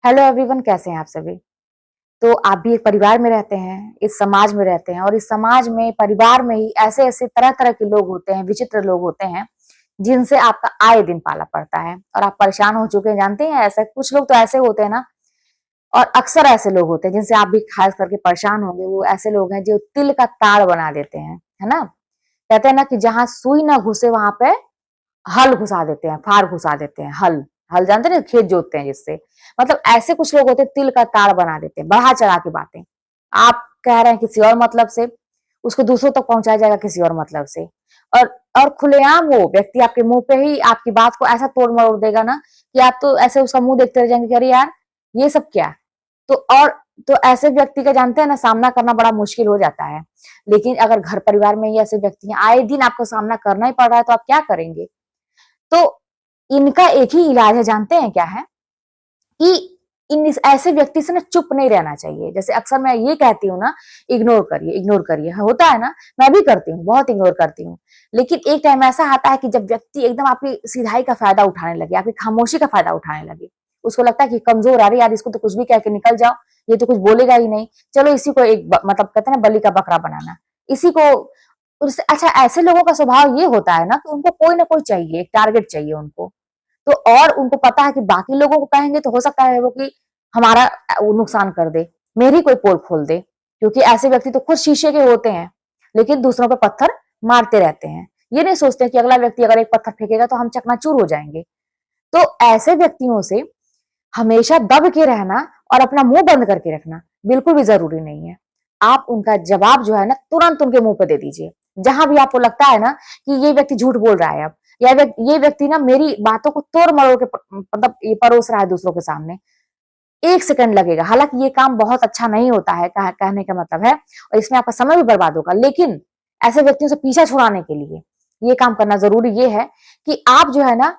Hello everyone, कैसे हैं आप सभी। तो आप भी एक परिवार में रहते हैं, इस समाज में रहते हैं और इस समाज में परिवार में ही ऐसे ऐसे तरह तरह के लोग होते हैं, विचित्र लोग होते हैं जिनसे आपका आए दिन पाला पड़ता है और आप परेशान हो चुके हैं। जानते हैं, ऐसे कुछ लोग तो ऐसे होते हैं ना, और अक्सर ऐसे लोग होते हैं जिनसे आप भी खास करके परेशान होंगे। वो ऐसे लोग हैं जो तिल का ताड़ बना देते हैं, है ना। कहते हैं ना कि जहां सुई ना घुसे वहां पे हल घुसा देते हैं, फार घुसा देते हैं। हल हल जानते हैं, खेत जोतते हैं जिससे। मतलब ऐसे कुछ लोग होते हैं, तिल का ताड़ बना देते हैं, बढ़ा चढ़ा की बातें। आप कह रहे हैं किसी और मतलब से, उसको दूसरों तक पहुंचाया जाएगा किसी और मतलब से। और और खुलेआम वो व्यक्ति आपके मुंह पे ही आपकी बात को ऐसा तोड़ मरोड़ देगा ना कि आप तो ऐसे उसका मुंह देखते रह जाएंगे कि अरे यार ये सब क्या। तो और तो ऐसे व्यक्ति का जानते हैं ना, सामना करना बड़ा मुश्किल हो जाता है। लेकिन अगर घर परिवार में ही ऐसे व्यक्ति हैं, आए दिन आपको सामना करना ही पड़ रहा है, तो आप क्या करेंगे। तो इनका एक ही इलाज है, जानते हैं क्या है, कि इन ऐसे व्यक्ति से ना चुप नहीं रहना चाहिए। जैसे अक्सर मैं ये कहती हूँ ना, इग्नोर करिए, इग्नोर करिए। होता है ना, मैं भी करती हूँ, बहुत इग्नोर करती हूँ। लेकिन एक टाइम ऐसा आता है कि जब व्यक्ति एकदम आपकी सिधाई का फायदा उठाने लगे, आपकी खामोशी का फायदा उठाने लगे, उसको लगता है कि कमजोर, अरे यार इसको तो कुछ भी कह के निकल जाओ, ये तो कुछ बोलेगा ही नहीं, चलो इसी को एक मतलब कहते हैं ना, बलि का बकरा बनाना, इसी को अच्छा। ऐसे लोगों का स्वभाव ये होता है ना कि उनको कोई ना कोई चाहिए, एक टारगेट चाहिए उनको। तो और उनको पता है कि बाकी लोगों को कहेंगे तो हो सकता है वो कि हमारा वो नुकसान कर दे, मेरी कोई पोल खोल दे। क्योंकि ऐसे व्यक्ति तो खुद शीशे के होते हैं, लेकिन दूसरों पे पत्थर मारते रहते हैं। ये नहीं सोचते कि अगला व्यक्ति अगर एक पत्थर फेंकेगा तो हम चकनाचूर हो जाएंगे। तो ऐसे व्यक्तियों से हमेशा दब के रहना और अपना मुंह बंद करके रखना बिल्कुल भी जरूरी नहीं है। आप उनका जवाब जो है ना, तुरंत उनके मुंह पे दे दीजिए। जहां भी आपको लगता है ना कि ये व्यक्ति झूठ बोल रहा है, अब या ये व्यक्ति ना मेरी बातों को तोड़ मरोड़ के मतलब ये परोस रहा है दूसरों के सामने, 1 सेकंड लगेगा। हालांकि ये काम बहुत अच्छा नहीं होता है, कहने का मतलब है, और इसमें आपका समय भी बर्बाद होगा। लेकिन ऐसे व्यक्तियों से पीछा छुड़ाने के लिए ये काम करना जरूरी ये है कि आप जो है ना,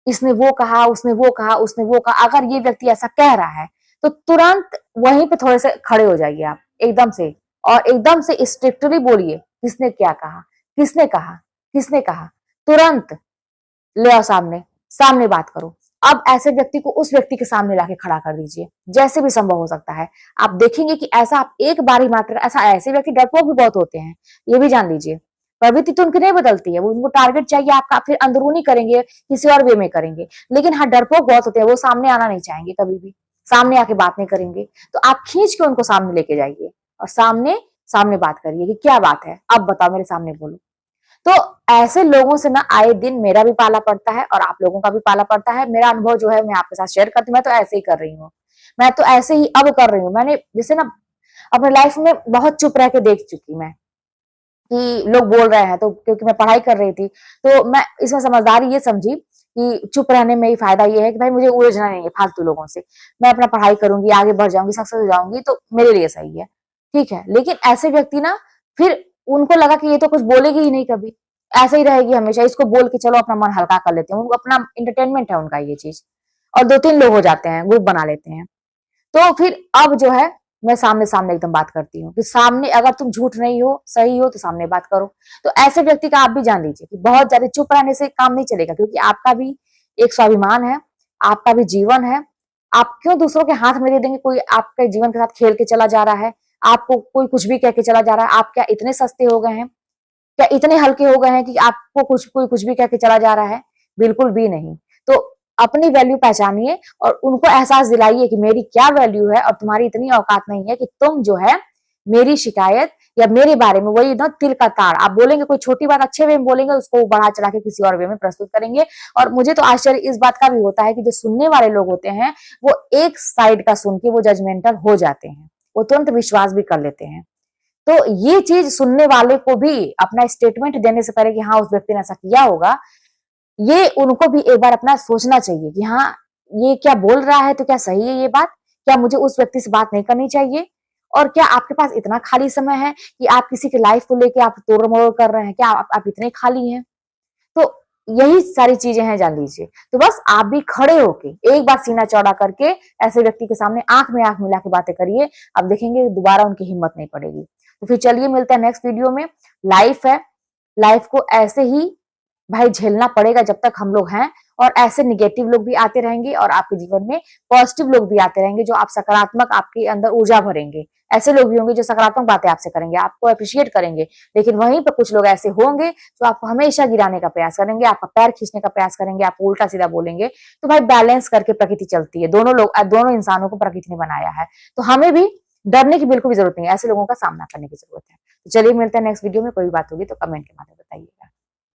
इसने वो कहा, उसने वो कहा, उसने वो कहा, अगर ये व्यक्ति ऐसा कह रहा है तो तुरंत वहीं पे थोड़े से खड़े हो जाइए आप, एकदम से। और एकदम से स्ट्रिक्टली बोलिए, किसने क्या कहा, किसने कहा, किसने कहा, तुरंत ले आओ सामने, सामने बात करो। अब ऐसे व्यक्ति को उस व्यक्ति के सामने लाके खड़ा कर दीजिए, जैसे भी संभव हो सकता है। आप देखेंगे कि ऐसा आप एक बार ही मात्र, ऐसा ऐसे व्यक्ति डरपोक भी बहुत होते हैं, ये भी जान लीजिए। प्रवृत्ति तो उनकी नहीं बदलती है, वो उनको टारगेट चाहिए आपका, फिर अंदरूनी करेंगे, किसी और वे में करेंगे। लेकिन हाँ, डरपोक बहुत होते हैं, वो सामने आना नहीं चाहेंगे कभी भी, सामने आके बात नहीं करेंगे। तो आप खींच के उनको सामने लेके जाइए और सामने सामने बात करिए कि क्या बात है, अब बताओ, मेरे सामने बोलो। तो ऐसे लोगों से ना आए दिन मेरा भी पाला पड़ता है और आप लोगों का भी पाला पड़ता है। मेरा अनुभव जो है मैं आपके साथ शेयर करती हूँ। मैं तो ऐसे ही कर रही हूँ, मैं तो ऐसे ही अब कर रही हूँ। मैंने जैसे ना अपने लाइफ में बहुत चुप रह के देख चुकी मैं कि लोग बोल रहे हैं, तो क्योंकि मैं पढ़ाई कर रही थी तो मैं इसमें समझदारी ये समझी कि चुप रहने में ही फायदा ये है कि भाई मुझे उलझना नहीं है फालतू लोगों से। मैं अपना पढ़ाई करूंगी, आगे बढ़ जाऊंगी, सक्सेस हो जाऊंगी, तो मेरे लिए सही है, ठीक है। लेकिन ऐसे व्यक्ति ना, फिर उनको लगा कि ये तो कुछ बोलेगी ही नहीं कभी, ऐसे ही रहेगी हमेशा, इसको बोल के चलो अपना मन हल्का कर लेते हैं। उनको अपना इंटरटेनमेंट है उनका ये चीज। और 2-3 लोग हो जाते हैं, ग्रुप बना लेते हैं। तो फिर अब जो है मैं सामने सामने एकदम बात करती हूँ कि सामने अगर तुम झूठ नहीं हो, सही हो, तो सामने बात करो। तो ऐसे व्यक्ति का आप भी जान लीजिए कि बहुत ज्यादा चुप रहने से काम नहीं चलेगा, क्योंकि आपका भी एक स्वाभिमान है, आपका भी जीवन है। आप क्यों दूसरों के हाथ में दे देंगे। कोई आपके जीवन के साथ खेल के चला जा रहा है, आपको कोई कुछ भी कह के चला जा रहा है। आप क्या इतने सस्ते हो गए हैं, क्या इतने हल्के हो गए हैं कि आपको कोई कुछ भी कह के चला जा रहा है। बिल्कुल भी नहीं। तो अपनी वैल्यू पहचानिए और उनको एहसास दिलाइए कि मेरी क्या वैल्यू है और तुम्हारी इतनी औकात नहीं है कि तुम जो है मेरी शिकायत या मेरे बारे में, वही ना तिल का ताड़, आप बोलेंगे कोई छोटी बात अच्छे वे में बोलेंगे, उसको बढ़ा चढ़ा के किसी और वे में प्रस्तुत करेंगे। और मुझे तो आश्चर्य इस बात का भी होता है कि जो सुनने वाले लोग होते हैं वो एक साइड का सुन के वो जजमेंटल हो जाते हैं, वो तुरंत विश्वास भी कर लेते हैं। तो ये चीज सुनने वाले को भी अपना स्टेटमेंट देने से पहले कि हाँ उस व्यक्ति ने ऐसा किया होगा, ये उनको भी एक बार अपना सोचना चाहिए कि हाँ ये क्या बोल रहा है, तो क्या सही है ये बात, क्या मुझे उस व्यक्ति से बात नहीं करनी चाहिए। और क्या आपके पास इतना खाली समय है कि आप किसी की लाइफ को लेके आप तोड़ मरोड़ कर रहे हैं, क्या आप इतने खाली हैं। तो यही सारी चीजें हैं, जान लीजिए। तो बस आप भी खड़े होके एक बार सीना चौड़ा करके ऐसे व्यक्ति के सामने आंख में आंख मिला के बातें करिए, आप देखेंगे दोबारा उनकी हिम्मत नहीं पड़ेगी। तो फिर चलिए मिलते हैं नेक्स्ट वीडियो में। लाइफ है, लाइफ को ऐसे ही भाई झेलना पड़ेगा जब तक हम लोग हैं। और ऐसे निगेटिव लोग भी आते रहेंगे और आपके जीवन में पॉजिटिव लोग भी आते रहेंगे, जो आप सकारात्मक आपके अंदर ऊर्जा भरेंगे। ऐसे लोग भी होंगे जो सकारात्मक बातें आपसे करेंगे, आपको अप्रिशिएट करेंगे। लेकिन वहीं पर कुछ लोग ऐसे होंगे जो आपको हमेशा गिराने का प्रयास करेंगे, आपका पैर खींचने का प्रयास करेंगे, आपको उल्टा सीधा बोलेंगे। तो भाई बैलेंस करके प्रकृति चलती है, दोनों इंसानों को प्रकृति ने बनाया है। तो हमें भी डरने की बिल्कुल भी जरूरत नहीं है, ऐसे लोगों का सामना करने की जरूरत है। तो चलिए मिलते हैं नेक्स्ट वीडियो में। कोई बात होगी तो कमेंट के माध्यम बताइएगा।